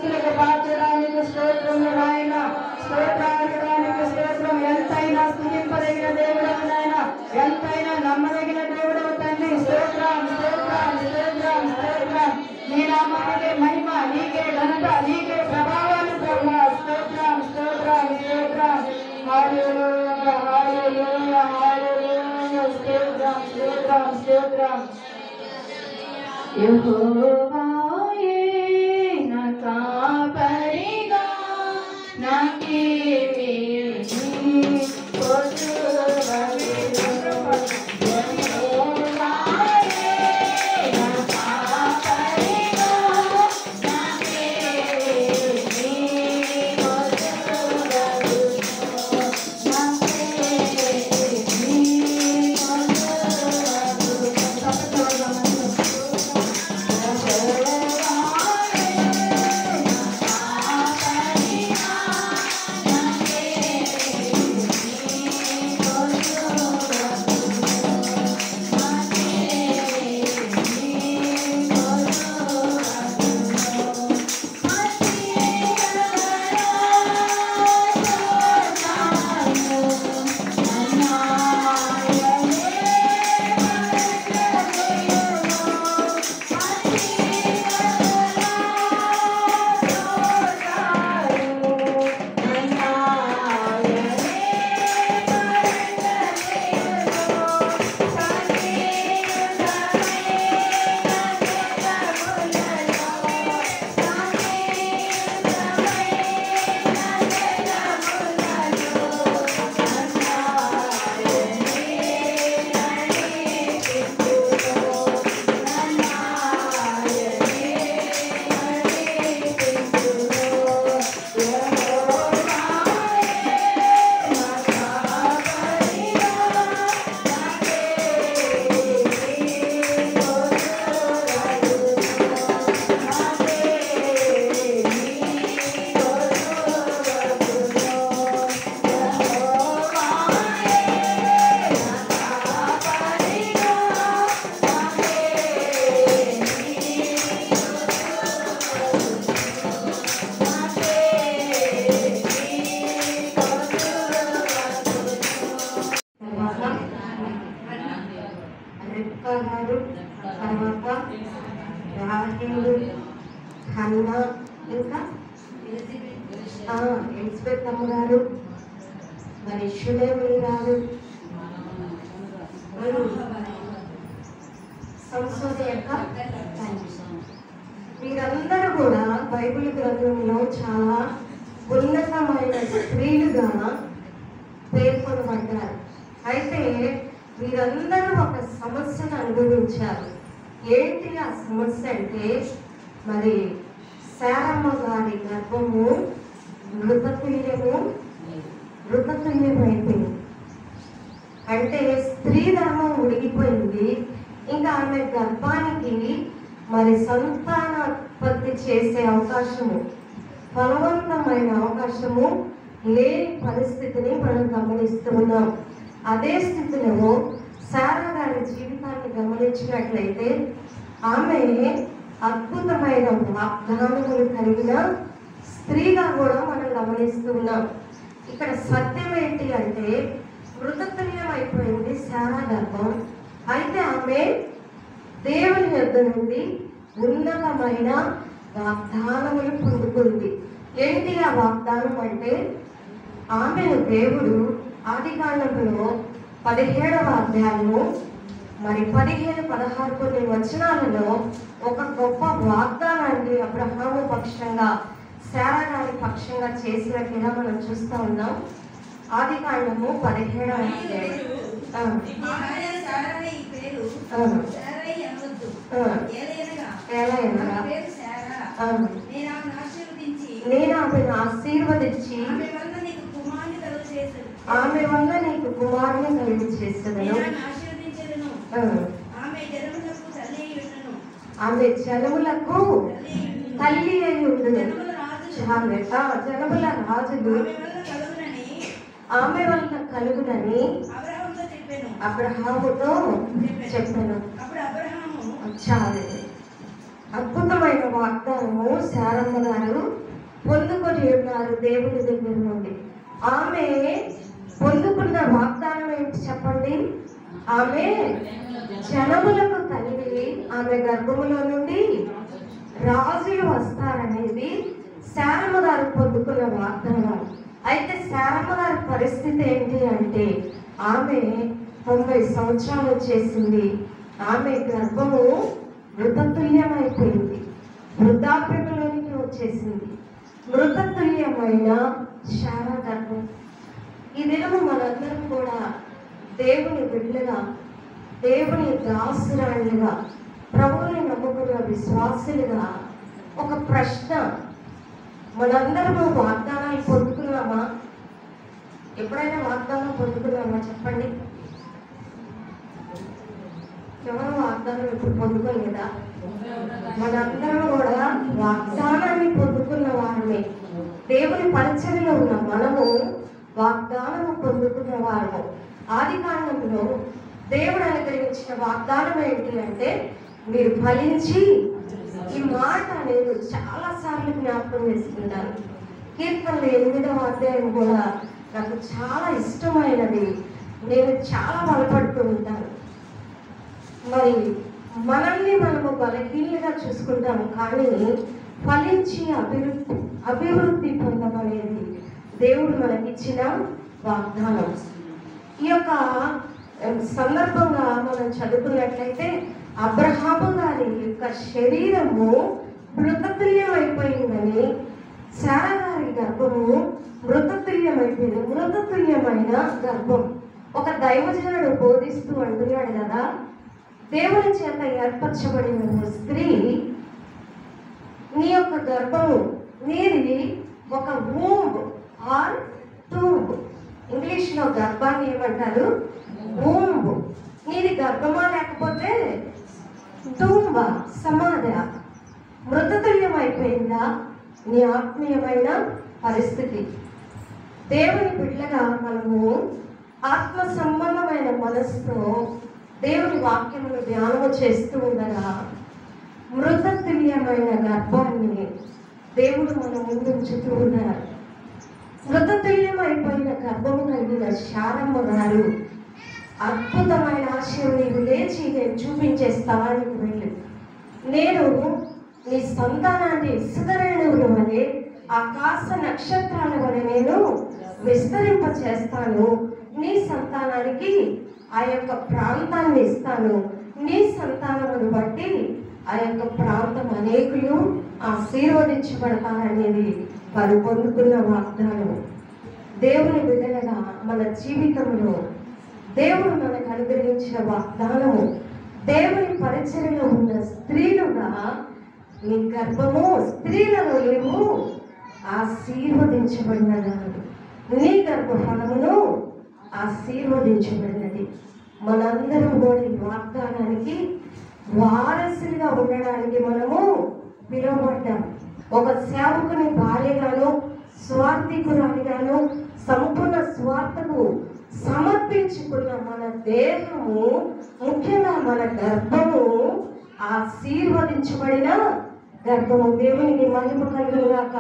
స్తుతులకు పాత్రుడానికి స్తోత్రం నాయన. స్తోత్రానికి స్తోత్రం. ఎంతైనా స్తుతింపదగిన దేవుడు నాయన, ఎంతైనా నమ్మదగిన దేవుడు తండ్రి. స్తోత్రం స్తోత్రం స్తోత్రం స్తోత్రం. నీ నామానికే మహిమ, నీకే ఘనత, నీకే ప్రభావాలు ప్రభువా. స్తోత్రం స్తోత్రం స్తోత్రం. హల్లెలూయా హల్లెలూయా హల్లెలూయా. స్తోత్రం స్తోత్రం స్తోత్రం. యెహోవాయే నా కాపరిగా నాకేమీ ఇంకా ఎలిజబెత్ అమ్మగారు, మరి షులేమి గారు, వీరందరూ కూడా బైబిల్ గ్రంథంలో చాలా ఉన్నతమైన స్త్రీలుగా పేర్కొనబడ్డారు. అయితే వీరందరూ ఒక సమస్యను అనుభవించారు. ఏంటి ఆ సమస్య అంటే, మరి శారమ్మ గారి గర్భము మృతతుల్యమైపోయింది. అంటే స్త్రీ ధర్మం ఉడిగిపోయింది. ఇంకా ఆమె గర్భానికి మరి సంతానోత్పత్తి చేసే అవకాశము, ఫలవంతమైన అవకాశము లేని పరిస్థితిని మనం గమనిస్తూ ఉన్నాం. అదే స్థితిలో శారా గారి జీవితాన్ని గమనించినట్లయితే ఆమె అద్భుతమైన వాగ్దానములు కలిగిన స్త్రీగా కూడా మనం గమనిస్తూ ఉన్నాం. ఇక్కడ సత్యం ఏంటి అంటే, మృతతుల్యం అయిపోయింది శారా గర్భం. అయితే ఆమె దేవుని యొద్ద నుండి ఉన్నతమైన వాగ్దానములు పొందుకుంది. ఏంటి ఆ వాగ్దానం అంటే, ఆమెను దేవుడు ఆదికాండంలో 17వ అధ్యాయము మరి 15-16 కొన్ని వచనాలలో ఒక గొప్ప వాగ్దానాన్ని అబ్రహాము పక్షంగా, శారా గారి పక్షంగా చేసినట్టుగా మనం చూస్తూ ఉన్నాం. ఆదికాండము 17వ అధ్యాయం. నేను ఆమెను ఆశీర్వదించి ఆమె వల్ల నీకు కుమారుని కలుగు చేసేదను. ఆమె జనములకు తల్లి అయి ఉండును. జనముల రాజులు ఆమె వల్ల కలుగునని అబ్రహాముతో చెప్పాను. చాలా అద్భుతమైన వాగ్దానము శారమ్మ గారు పొందుకొని ఉన్నారు దేవుని దగ్గర నుండి. ఆమె పొందుకున్న వాగ్దానం ఏంటి చెప్పండి? ఆమె జనములకు తల్లి, ఆమె గర్భములో నుండి రాజులు వస్తారనేది శారమ్మ గారు పొందుకున్న వాగ్దానం. అయితే శారమ్మ గారి పరిస్థితి ఏంటి అంటే, ఆమె 90 సంవత్సరాలు వచ్చేసింది. ఆమె గర్భము మృతతుల్యమైపోయింది, వృద్ధాప్యంలోనికి వచ్చేసింది. మృతతుల్యమైన శారా గర్భం. ఈ దినము మనందరం కూడా దేవుని బిడ్డలుగా, దేవుని దాసురాళ్ళుగా, ప్రభువుని నమ్ముకున్న విశ్వాసులుగా ఒక ప్రశ్న, మనందరము వాగ్దానాలు పొందుకున్నామా? ఎప్పుడైనా వాగ్దానం పొందుకున్నామా చెప్పండి? ఎవరు వాగ్దానం ఇప్పుడు పొందుకోలేదా? మనందరం కూడా వాగ్దానాన్ని పొందుకున్న వారమే. దేవుని పరిచర్యలో ఉన్న మనము వాగ్దానము పొందుకున్న వారము. ఆది కాండంలో దేవుడు అనుగ్రహించిన వాగ్దానం ఏంటి అంటే, మీరు ఫలించి, ఈ మాట నేను చాలా సార్లు జ్ఞాపకం చేసుకుంటాను. కీర్తనలు 8వ అధ్యాయం కూడా నాకు చాలా ఇష్టమైనది. నేను చాలా బలపడుతూ ఉంటాను. మరి మనల్ని మనము బలహీనంగా చూసుకుంటాము, కానీ ఫలించి అభివృద్ధి పొందమనేది దేవుడు మనకిచ్చిన వాగ్దానం. ఈ యొక్క సందర్భంగా మనం చదువుకున్నట్లయితే, అబ్రహాము గారి యొక్క శరీరము మృతతుల్యం అయిపోయిందని, శారా గారి గర్భము మృతతుల్యమైపోయింది. మృతతుల్యమైన గర్భం. ఒక దైవజనుడు బోధిస్తూ అంటున్నాడు కదా, దేవుని చేత ఏర్పరచబడిన స్త్రీ, నీ యొక్క గర్భము, నీది ఒక వూంబ్ ఆర్ టూబ్. ఇంగ్లీష్లో గర్భాన్ని ఏమంటారు? వూంబ్. నీది గర్భమా లేకపోతే టూంబ, సమాధి. మృతతుల్యం అయిపోయిందా నీ ఆత్మీయమైన పరిస్థితి? దేవుని బిడ్డగా మనము ఆత్మ సంబంధమైన మనసుతో దేవుని వాక్యమును ధ్యానము చేస్తూ ఉండగా, మృతతుల్యమైన గర్భాన్ని దేవుడు మన ముందు ఉంచుతూ ఉన్నారు. మృతతుల్యం అయిపోయిన గర్భము కలిగిన శారమ్మ గారు, అద్భుతమైన ఆశయం, నీవు లేచి నేను చూపించే స్థలానికి వెళ్ళు, నేను నీ సంతానాన్ని ఇసుకరేణువుల వలె, ఆకాశ నక్షత్రాల వలె నేను విస్తరింప చేస్తాను. నీ సంతానానికి ఆ యొక్క ప్రాంతాన్ని ఇస్తాను. నీ సంతానమును బట్టి ఆ యొక్క ప్రాంతం అనేకులు ఆశీర్వదించబడతారనేది వారు పొందుకున్న వాగ్దానం. దేవుని బిడ్డలుగా మన జీవితంలో దేవుడు మనకు అనుగ్రహించిన వాగ్దానము, దేవుని పరిచర్యలో ఉన్న స్త్రీలుగా నీ గర్భము స్త్రీలలో లేవు ఆశీర్వదించబడినది. నీ గర్భఫలమును ఆశీర్వదించబడినది. మనందరం కూడా ఈ వాగ్దానానికి వారసులుగా ఉండడానికి మనము పిలువబడ్డాం. ఒక సేవకుని భార్యగాను, స్వార్థికురాలిగాను, సంపూర్ణ స్వార్థకు సమర్పించుకున్న మన దేహము, ముఖ్యంగా మన గర్భము ఆశీర్వదించబడిన గర్భము. దేవునికి మహిమ కలుగును గాక.